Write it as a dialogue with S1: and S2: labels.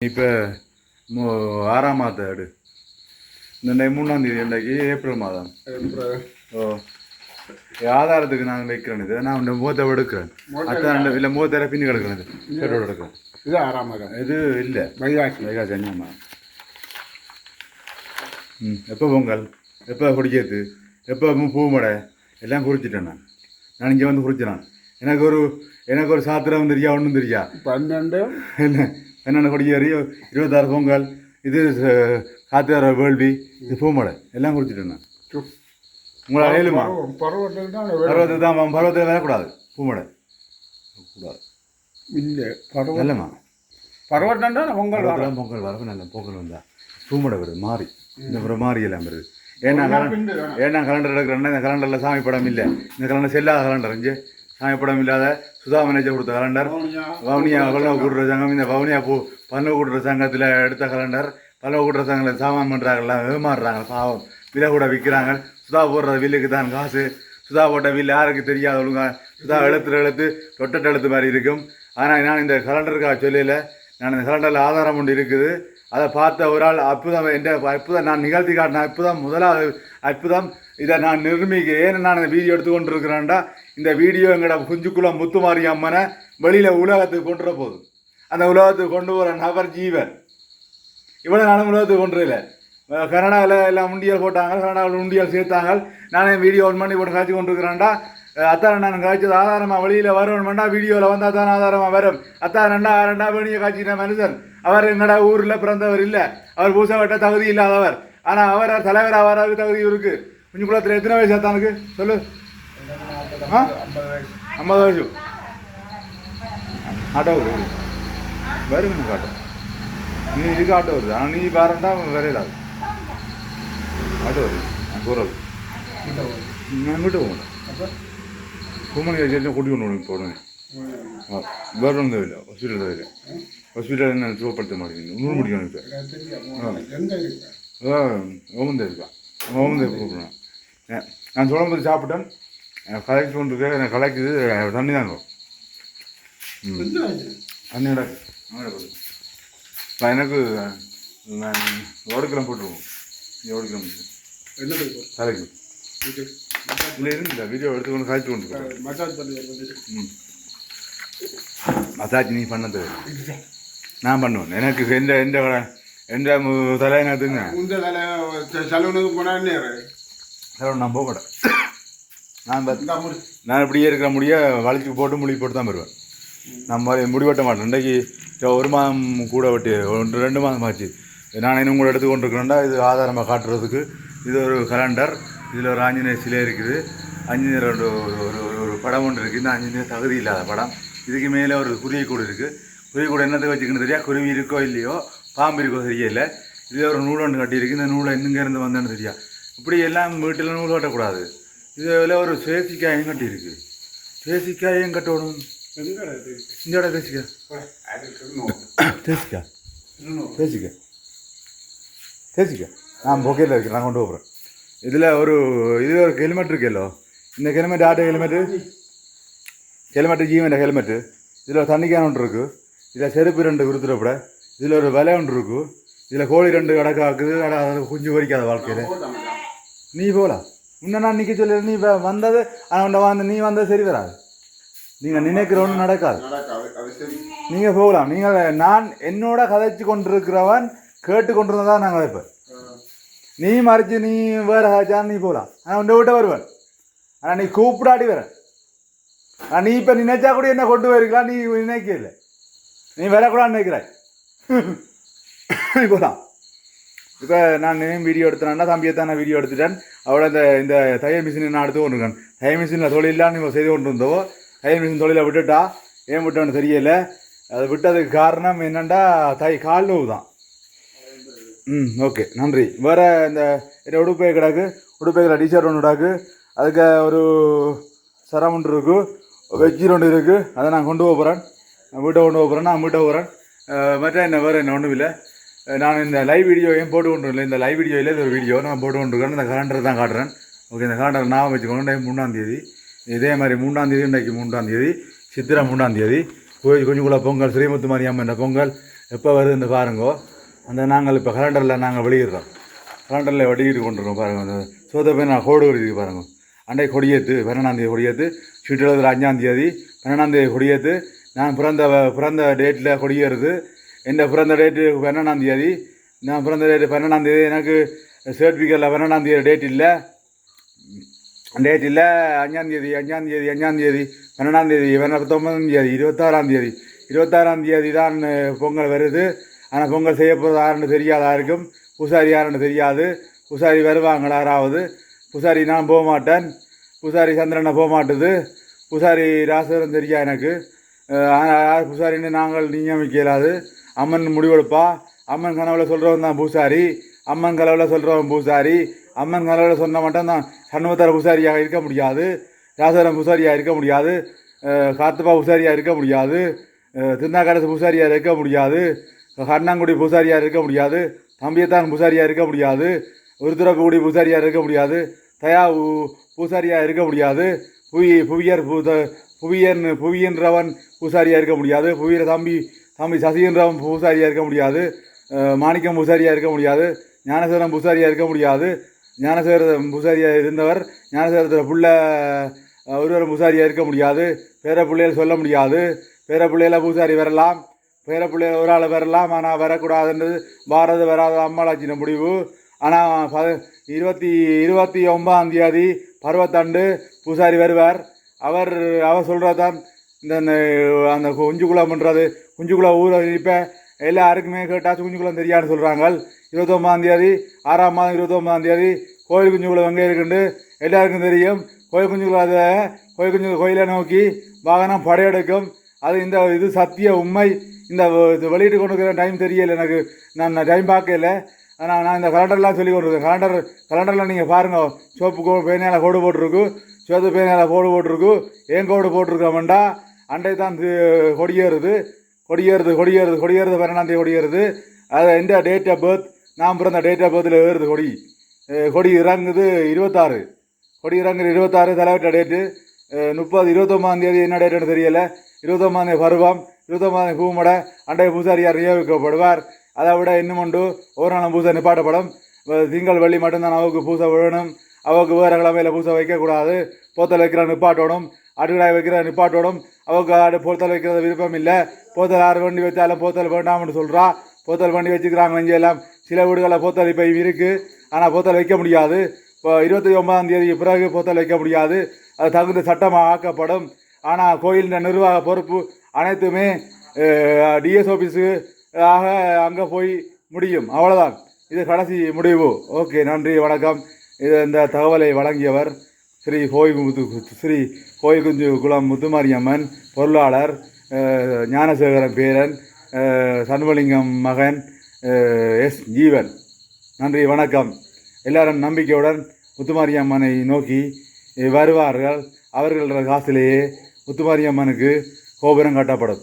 S1: இப்போ 6ஆம் மாதம் எடு இந்த 3ஆம் தேதி இன்றைக்கு ஏப்ரல் மாதம். ஓ ஆதாரத்துக்கு நான் வைக்கிறேன். இது நான் இந்த மூத்த எடுக்கிறேன். அத்தான் இல்லை மூத்த பின்னி கிடக்கிறேன். இது சேட்டோட எடுக்கிறேன்.
S2: இது 6ஆம் மாதம்.
S1: இது இல்லை வைகாசி 5ஆம் மாதம். எப்போ பொங்கல், எப்போ குடிக்கிறது, எப்போ பூமடை எல்லாம் குறிச்சிட்டேன். நான் இங்கே வந்து குறிச்சினேன். எனக்கு ஒரு சாத்திரம் தெரியா, ஒன்றும் தெரியா.
S2: 12
S1: என்ன என்னென்ன கொடியேறி 26 பொங்கல், இது காத்திர வேள்வி, இது பூமடை எல்லாம் குறிச்சிட்டேன். நான் உங்களால் ஏழுமா பருவத்துக்கு தான் பருவத்தில் வரக்கூடாது. பூமடை கூடாது
S2: இல்லை பருவம்
S1: இல்லைம்மா.
S2: பருவட்டா பொங்கல்
S1: பொங்கல் வரவு நல்ல பொங்கல் வந்தா பூமடை வருது மாறி இந்த முறை மாறி எல்லாம் வருது. ஏன்னா கலண்டர் எடுக்கிறேன்னா இந்த கலண்டரில் சாமி படம் இல்லை. இந்த கலண்டர் செல்லாத கலண்டர் இங்கே சாமி படம் இல்லாத சுதா மேனேஜர் கொடுத்த கலண்டர். வவுனியா பல்லவ கூட்டுற சங்கம், இந்த வவுனியா பல்லவ கூட்டுற சங்கத்தில் எடுத்த கலண்டர். பல்லவ கூட்டுற சங்கத்தில் சாமான் பண்ணுறாங்கலாம், ஏமாறுறாங்க, பாவம் விலை கூட விற்கிறாங்க. சுதா போடுற வில்லுக்கு தான் காசு. சுதா போட்ட வில்லு யாருக்கு தெரியாது ஒழுங்கா. சுதா எழுத்து தொட்டட்டு எழுத்து மாதிரி இருக்கும். ஆனால் நான் இந்த கலண்டருக்காக சொல்லலை. நான் இந்த கலண்டரில் ஆதாரம் ஒன்று இருக்குது. அதை பார்த்த ஒரு ஆள் அற்புதம் அற்புதம் நான் நிகழ்த்தி காட்டின அற்புதம் முதலாவது அற்புதம். இதை நான் நிர்மிக்க ஏன்னு நான் இந்த வீடியோ எடுத்துக்கொண்டு இருக்கிறேன்டா, இந்த வீடியோ எங்களோட குஞ்சுக்குளம் முத்துமாரி அம்மனை வெளியில் உலகத்துக்கு கொண்டு போகுது. அந்த உலகத்துக்கு கொண்டு போகிற நபர் ஜீவன். இவ்வளோ நானும் உலகத்துக்கு கொண்டு இல்லை. கனடாவில் எல்லாம் உண்டியல் போட்டாங்க, கனடாவில் உண்டியல் சேர்த்தாங்க. நானே வீடியோ ஒன் பண்ணி போட்டு காய்ச்சி கொண்டு இருக்கிறேன்டா. அத்தான் நான் காய்ச்சது ஆதாரமாக வெளியில் வரணுமெண்டா வீடியோவில் வந்து அத்தான் ஆதாரமாக வரும். அத்தான் ரெண்டா வேணியை காய்ச்சின மனுஷன். அவர் எங்கடா ஊரில் பிறந்தவர் இல்லை, அவர் பூசை வெட்ட தகுதி இல்லாதவர். ஆனால் அவர் தலைவர் ஆவாராவுக்கு தகுதி இருக்கு. குஞ்சுக்குளத்தில் எத்தனை வயசு அத்தானுக்கு சொல்லு? 50 வயசு. ஆட்டோ வருது வருங்க ஆட்டோ. நீ இதுக்கு ஆட்டோ வருது. ஆனால் நீ பாருண்டா வரையிலாது ஆட்டோ வருது. நான் போகிறது நான் வீட்டு போகணும். கும்மணி வச்சு கூட்டி கொண்டு போகணும். இப்போ உடனே வேறு ஒன்றும் இல்லை. ஹாஸ்பிட்டல் தான் இல்லை. ஹாஸ்பிட்டல் என்ன சுகப்படுத்த மாட்டேங்குது. 100 முடிக்கணும். இப்போ ஓமந்தே இருக்கா ஓமந்தே கூப்பிடுவேன். நான் சொல்லும்போது சாப்பிட்டேன். கலக்கி கொண்டு இருக்க எனக்கு கலக்குது. தண்ணி தாங்க தண்ணி கிடக்கு. எனக்கு ஓடுக்கிழமை போட்டுருவோம். ஓடுக்கிழமை கலக்கு இல்லை இருந்துல வீடியோ எடுத்துக்கொண்டு காய்ச்சி கொண்டு மசாஜ் நீ பண்ணது நான் பண்ணுவேன். எனக்கு எந்த தலைநத்துங்க
S2: செலவுக்கு போனால்
S1: நான் போக மாட்டேன். நான் இப்படியே இருக்கிற முடிய வளைச்சி போட்டு முடி போட்டு தான் வருவேன். நான் முடி வெட்ட மாட்டேன். இன்றைக்கு 1 மாதம் கூட வெட்டி 2 மாதம் ஆச்சு. நான் இன்னும் கூட எடுத்து கொண்டு இருக்கிறேன்டா. இது ஆதாரமாக காட்டுறதுக்கு. இது ஒரு கலண்டர். இதில் ஒரு ஆஞ்சநேயர் சிலை இருக்குது. ஆஞ்சநேயர் ஒரு படம் ஒன்று இருக்குது. இந்த ஆஞ்சநேயர் தகுதி இல்லாத படம். இதுக்கு மேலே ஒரு குருவிக்கூடு இருக்குது. குருவிக்கூடு என்னத்தை வச்சுக்கணும் தெரியா? குருவி இருக்கோ இல்லையோ, பாம்பு இருக்கோ தெரியல. இதில் ஒரு நூல் ஒன்று கட்டியிருக்கு. இந்த நூலை இருந்து வந்தேன்னு தெரியா? இப்படி எல்லாம் வீட்டில் நூல் கட்டக்கூடாது. இதில் ஒரு சேசிக்காயும் கட்டியிருக்கு. சேசிக்காயும் கட்டணும். இந்த இடம் தேசிக்கா தேசிக்கா தேசிக்கா தேசிக்கா நான் பொக்கையில் இருக்கிறேன். நான் கொண்டு போகிறேன். இதில் ஒரு ஹெல்மெட் இருக்குல்லோ. இந்த ஹெல்மெட் ஆட்டோ ஹெல்மெட்டு ஜீவன் ஹெல்மெட்டு. இதில் தண்ணி கேன் ஒன்று இருக்குது. இதில் செருப்பு 2 விருத்துறப்பட. இதில் ஒரு விலை ஒன்று இருக்குது. இதில் கோழி 2 கடக்காக்குது. குஞ்சு வரிக்காத வாழ்க்கையில் நீ போகலாம். இன்னும் நான் நிற்க சொல்லி நீ வந்தது நீ வந்தது சரி வராது. நீங்கள் நினைக்கிற ஒன்றும் நடக்காது. நீங்கள் போகலாம். நான் என்னோட கதைச்சு கொண்டிருக்கிறவன் கேட்டு கொண்டிருந்ததான் நான் கதைப்பேன். நீ மறைச்சு நீ வேறு கதைச்சான்னு நீ போகலாம். ஆனால் உன்னை விட்ட வருவேன். ஆனால் நீ கூப்பிடாடி வரேன். நீ இப்போ நினைச்சா கூட என்ன கொண்டு போயிருக்கலாம். நீ நினைக்க இல்லை. நீ வரக்கூடாதுன்னு நினைக்கிறாய். நீ போகலாம். இப்போ நான் வீடியோ எடுத்தேன்னா தம்பியத்தான் நான் வீடியோ எடுத்துட்டேன். அவளை இந்த தையல் மிஷினை நான் எடுத்து கொண்டிருக்கேன். தையல் மிஷினில் தொழிலான்னு நம்ம செய்து கொண்டு இருந்தோம். தையல் மிஷின் தொழிலை விட்டுட்டா. ஏன் விட்டோன்னு தெரியல. அது விட்டதுக்கு காரணம் என்னென்னா கால் நோவு தான். ஓகே நன்றி. வேறு இந்த உடுப்பை கிடக்கு. உடுப்பைக்கில் டீஷர்ட் ஒன்று கிடக்கு. அதுக்கு ஒரு சரம் ஒன்று இருக்குது. வெஜ்ஜி ஒன்று இருக்குது. அதை நான் கொண்டு போகிறேன். வீட்டை கொண்டு போகிறேன். நான் வீட்டை போகிறேன். மற்ற என்ன வேறு என்ன ஒன்றும் இல்லை. நான் இந்த லைவ் வீடியோவையும் போட்டு கொண்டு இல்லை. இந்த லைவ் வீடியோவில் இது ஒரு வீடியோ நான் போட்டு கொண்டிருக்கேன். இந்த கலண்டரை தான் காட்டுறேன். ஓகே இந்த கலண்டரை நான் வச்சுக்கணும். 3ஆம் தேதி இதே மாதிரி 3ஆம் தேதி இன்றைக்கு 3ஆம் தேதி சித்திரை 3ஆம் தேதி கொஞ்சம் கூட பொங்கல் ஸ்ரீமுத்து மாரியம்மன் பொங்கல் எப்போ வருதுன்னு பாருங்கோ. அந்த நாங்கள் இப்போ கலண்டரில் நாங்கள் வெளியிடுறோம். கலண்டரில் வெளியிட்டு கொண்டுருக்கோம் பாருங்கள். அந்த சோதப்பை நான் கோடு வருது பாருங்க. அண்டை கொடியேற்று 12ஆம் கொடியேற்று சுற்றுலத்தில் 5ஆம் 12ஆம் கொடியேற்று நான் பிறந்த டேட்டில் கொடியேறுது. என் பிறந்த டேட்டு 12ஆம். நான் பிறந்த டேட்டு 12ஆம். எனக்கு சர்டிஃபிகேட்டில் 12ஆம் டேட் இல்லை. 5ஆம் 12ஆம் 19ஆம் 26ஆம் தான் பொங்கல் வருது. ஆனால் பொங்கல் செய்ய போகிறது யாருன்னு தெரியாதா இருக்கும். பூசாரி யாருன்னு தெரியாது. பூசாரி வருவாங்களா யாராவது? பூசாரி நான் போக மாட்டேன். பூசாரி சந்திரனை போக மாட்டுது. பூசாரி ராசரம் தெரியா எனக்கு. யார் பூசாரின்னு நாங்கள் நியமிக்க இயலாது. அம்மன் முடிவெடுப்பா. அம்மன் கனவுல சொல்கிறவன் தான் பூசாரி. அம்மன் கனவுல சொல்கிறவன் பூசாரி. அம்மன் கனவுல சொன்ன மட்டும் தான் சண்முகத்தர பூசாரியாக இருக்க முடியாது. ராசரம் பூசாரியாக இருக்க முடியாது. காத்துப்பா பூசாரியாக இருக்க முடியாது. திருநாக்கரசு பூசாரியாக இருக்க முடியாது. கண்ணாங்குடி பூசாரியாக இருக்க முடியாது. தம்பியத்தான் பூசாரியாக இருக்க முடியாது. உருத்துரக்குடி பூசாரியாக இருக்க முடியாது. தயா பூசாரியாக இருக்க முடியாது. புவியன்றவன் பூசாரியாக இருக்க முடியாது. புவியர் தம்பி சசின்றவன் பூசாரியாக இருக்க முடியாது. மாணிக்கம் பூசாரியாக இருக்க முடியாது. ஞானசேகரம் பூசாரியாக இருக்க முடியாது. ஞானசேகரம் பூசாரியாக இருந்தவர் ஞானசேகரத்தில் புள்ள ஒருவரும் பூசாரியாக இருக்க முடியாது. பேர பிள்ளைகள் சொல்ல முடியாது. பேர பிள்ளைகளை பூசாரி வரலாம். பேர பிள்ளைகள் ஒரு ஆள் வரலாம். ஆனால் வரக்கூடாதுன்றது வராது அம்மாளாச்சின முடிவு. ஆனால் 29ஆம் பருவத்தாண்டு பூசாரி வருவார். அவர் சொல்கிறதான் இந்த அந்த குஞ்சுக்குளம்ன்றது குஞ்சுக்குளம் ஊரை இப்போ எல்லாருக்குமே கேட்டாச்சு குஞ்சுக்குளம் தெரியாதுன்னு சொல்கிறாங்க. 29ஆம் 6ஆம் மாதம் 29ஆம் கோயில் குஞ்சுக்குளம் எங்கே இருக்குன்னு எல்லாருக்கும் தெரியும். கோயிலை நோக்கி வாகனம் படையெடுக்கும். அது இது சத்திய உண்மை. இந்த வெளியிட்டு கொண்டு இருக்கிற டைம் தெரியல எனக்கு. நான் டைம் பார்க்கல. ஆனால் நான் இந்த கலண்டர்லாம் சொல்லி கொண்டிருக்கேன். கலண்டரில் நீங்கள் பாருங்கள். சோப்பு பேனையால் கோடு போட்டிருக்கு. சோப்பு பேனையால் கோடு போட்டிருக்கு. ஏன் கோடு போட்டிருக்கோம்டா அண்டை தான் கொடியேறுது 12ஆம் கொடியேறுது. அது எந்த டேட் ஆஃப் பர்த் நான் பிறந்த டேட் ஆஃப் பர்த்தில் ஏறுது. கொடி இறங்குது 26. கொடி இறங்குது 26 தலைவட்ட டேட்டு. 29ஆம் என்ன டேட்டுன்னு தெரியலை. 29ஆம் பருவம் 29ஆம் பூமடை அண்டை பூசாரியார் நியமிக்கப்படுவார். அதை விட இன்னும் உண்டு. ஒரு நாளும் பூசை நிப்பாட்டப்படும். திங்கள் வெள்ளி மட்டும்தான் அவருக்கு பூசை விழணும். அவருக்கு வேறு கிழமையில் பூசை வைக்கக்கூடாது. போத்தல் வைக்கிற நிப்பாட்டோடும். அடுக்கடாய் வைக்கிற நிப்பாட்டோடும். அவருக்கு போத்தல் வைக்கிறது விருப்பம் இல்லை. போத்தல் 6 வண்டி வச்சாலும் போத்தல் வேண்டாம்னு சொல்கிறா. போத்தல் வண்டி வச்சுக்கிறாங்க. இங்கே எல்லாம் சில வீடுகளில் போத்தல் இப்போ இருக்குது. ஆனால் போத்தல் வைக்க முடியாது. இப்போ 29ஆம் பிறகு போத்தல் வைக்க முடியாது. அது தகுந்த சட்டமாக ஆக்கப்படும். ஆனால் கோயிலின் நிர்வாக பொறுப்பு அனைத்துமே டிஎஸ் ஆஃபீஸு அங்கே போய் முடியும். அவ்வளோதான். இது கடைசி முடிவு. ஓகே, நன்றி, வணக்கம். இந்த தகவலை வழங்கியவர் ஸ்ரீ கோயில் குஞ்சு குளம் முத்துமாரியம்மன் பொருளாளர் ஞானசேகரன் பேரன் சண்முகலிங்கம் மகன் எஸ் ஜீவன். நன்றி, வணக்கம். எல்லாரும் நம்பிக்கையுடன் முத்துமாரியம்மனை நோக்கி வருவார்கள். அவர்கள காசிலேயே முத்துமாரியம்மனுக்கு கோபுரம் கட்டப்படும்.